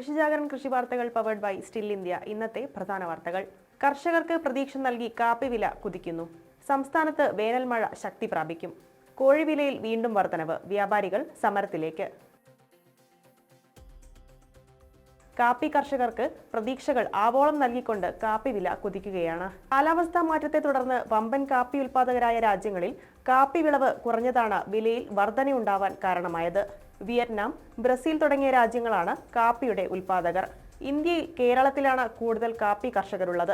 കൃഷിജാഗരൺ കൃഷി വാർത്തകൾ powered by still India. ഇന്നത്തെ പ്രധാന വാർത്തകൾ. കർഷകർക്ക് പ്രതീക്ഷ നൽകി കാപ്പി വില കുതിക്കുന്നു. സംസ്ഥാനത്ത് വേനൽ മഴ ശക്തി പ്രാപിക്കും. കോഴിവിലയിൽ വീണ്ടും വർധനവ്. വ്യാപാരികൾ സമരത്തിലേക്ക്. കാപ്പി കർഷകർക്ക് പ്രതീക്ഷകൾ ആവോളം നൽകിക്കൊണ്ട് കാപ്പി വില കുതിക്കുകയാണ്. കാലാവസ്ഥാ മാറ്റത്തെ തുടർന്ന് വമ്പൻ കാപ്പി ഉൽപ്പാദകരായ രാജ്യങ്ങളിൽ കാപ്പി വിളവ് കുറഞ്ഞതാണ് വിലയിൽ വർധനയുണ്ടാവാൻ കാരണമായത്. വിയറ്റ്നാം, ബ്രസീൽ തുടങ്ങിയ രാജ്യങ്ങളാണ് കാപ്പിയുടെ ഉൽപ്പാദകർ. ഇന്ത്യയിൽ കേരളത്തിലാണ് കൂടുതൽ കാപ്പി കർഷകരുള്ളത്.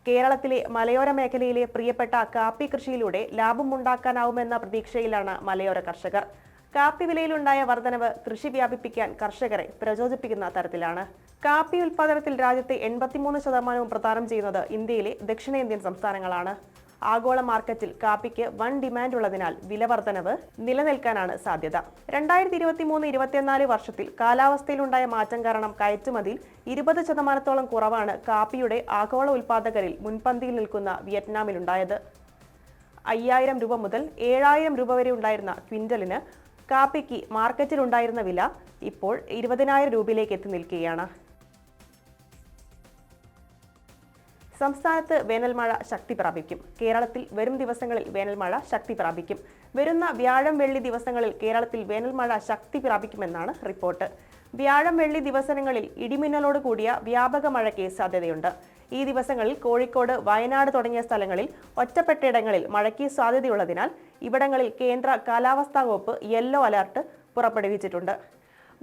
കേരളത്തിലെ മലയോര മേഖലയിലെ പ്രിയപ്പെട്ട കാപ്പി കൃഷിയിലൂടെ ലാഭമുണ്ടാക്കാനാവുമെന്ന പ്രതീക്ഷയിലാണ് മലയോര കർഷകർ. കാപ്പി വിലയിലുണ്ടായ വർധനവ് കൃഷി വ്യാപിപ്പിക്കാൻ കർഷകരെ പ്രചോദിപ്പിക്കുന്ന തരത്തിലാണ്. കാപ്പി ഉൽപ്പാദനത്തിൽ രാജ്യത്തെ 83% പ്രദാനം ചെയ്യുന്നത് ഇന്ത്യയിലെ ദക്ഷിണേന്ത്യൻ സംസ്ഥാനങ്ങളാണ്. ആഗോള മാർക്കറ്റിൽ കാപ്പിക്ക് വൻ ഡിമാൻഡ് ഉള്ളതിനാൽ വില വർധനവ് നിലനിൽക്കാനാണ് സാധ്യത. 2023-24 വർഷത്തിൽ കാലാവസ്ഥയിലുണ്ടായ മാറ്റം കാരണം കയറ്റുമതിയിൽ 20% കുറവാണ് കാപ്പിയുടെ ആഗോള ഉൽപ്പാദകരിൽ മുൻപന്തിയിൽ നിൽക്കുന്ന വിയറ്റ്നാമിലുണ്ടായത്. 5000 രൂപ മുതൽ 7000 രൂപ വരെ ഉണ്ടായിരുന്ന ക്വിൻ്റലിന് കാപ്പിക്ക് മാർക്കറ്റിലുണ്ടായിരുന്ന വില ഇപ്പോൾ 20,000 രൂപയിലേക്ക് എത്തി നിൽക്കുകയാണ്. സംസ്ഥാനത്ത് വേനൽമഴ ശക്തി പ്രാപിക്കും. കേരളത്തിൽ വരും ദിവസങ്ങളിൽ വേനൽമഴ ശക്തി പ്രാപിക്കും. വരുന്ന വ്യാഴം വെള്ളി ദിവസങ്ങളിൽ കേരളത്തിൽ വേനൽമഴ ശക്തി പ്രാപിക്കുമെന്നാണ് റിപ്പോർട്ട്. വ്യാഴം വെള്ളി ദിവസങ്ങളിൽ ഇടിമിന്നലോട് കൂടിയ വ്യാപക മഴയ്ക്ക് സാധ്യതയുണ്ട്. ഈ ദിവസങ്ങളിൽ കോഴിക്കോട്, വയനാട് തുടങ്ങിയ സ്ഥലങ്ങളിൽ ഒറ്റപ്പെട്ടയിടങ്ങളിൽ മഴയ്ക്ക് സാധ്യതയുള്ളതിനാൽ ഇവിടങ്ങളിൽ കേന്ദ്ര കാലാവസ്ഥാ വകുപ്പ് യെല്ലോ അലർട്ട് പുറപ്പെടുവിച്ചിട്ടുണ്ട്.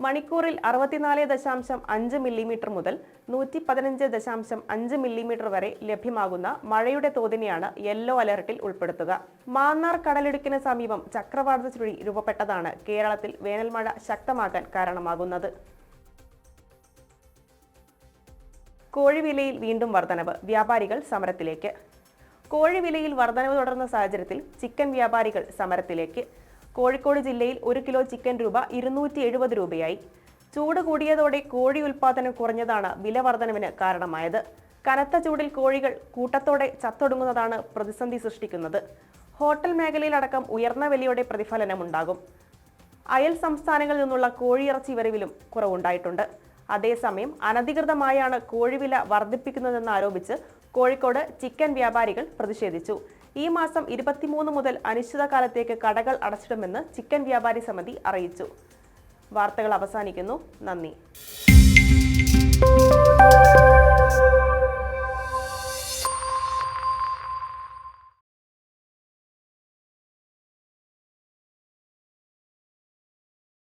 മണിക്കൂറിൽ 64.5 മില്ലിമീറ്റർ മുതൽ 115.5 മില്ലിമീറ്റർ വരെ ലഭ്യമാകുന്ന മഴയുടെ തോതിനെയാണ് യെല്ലോ അലർട്ടിൽ ഉൾപ്പെടുത്തുക. മാന്നാർ കടലിടുക്കിന് സമീപം ചക്രവാത ചുഴി രൂപപ്പെട്ടതാണ് കേരളത്തിൽ വേനൽമഴ ശക്തമാകാൻ കാരണമാകുന്നത്. കോഴിവിലയിൽ വീണ്ടും വർധനവ്. വ്യാപാരികൾ സമരത്തിലേക്ക്. കോഴിവിലയിൽ വർധനവ് തുടർന്ന സാഹചര്യത്തിൽ ചിക്കൻ വ്യാപാരികൾ സമരത്തിലേക്ക്. കോഴിക്കോട് ജില്ലയിൽ 1 കിലോ ചിക്കൻ രൂപ 270 രൂപയായി. ചൂട് കൂടിയതോടെ കോഴി ഉൽപ്പാദനം കുറഞ്ഞതാണ് വില വർധനവിന് കാരണമായത്. കനത്ത ചൂടിൽ കോഴികൾ കൂട്ടത്തോടെ ചത്തൊടുങ്ങുന്നതാണ് പ്രതിസന്ധി സൃഷ്ടിക്കുന്നത്. ഹോട്ടൽ മേഖലയിലടക്കം ഉയർന്ന വിലയുടെ പ്രതിഫലനമുണ്ടാകും. അയൽ സംസ്ഥാനങ്ങളിൽ നിന്നുള്ള കോഴിയിറച്ചി വരവിലും കുറവുണ്ടായിട്ടുണ്ട്. അതേസമയം അനധികൃതമായാണ് കോഴിവില വർദ്ധിപ്പിക്കുന്നതെന്നാരോപിച്ച് കോഴിക്കോട് ചിക്കൻ വ്യാപാരികൾ പ്രതിഷേധിച്ചു. ഈ മാസം 23 മുതൽ അനിശ്ചിതകാലത്തേക്ക് കടകൾ അടച്ചിടുമെന്ന് ചിക്കൻ വ്യാപാരി സമിതി അറിയിച്ചു. വാർത്തകൾ അവസാനിക്കുന്നു. നന്ദി.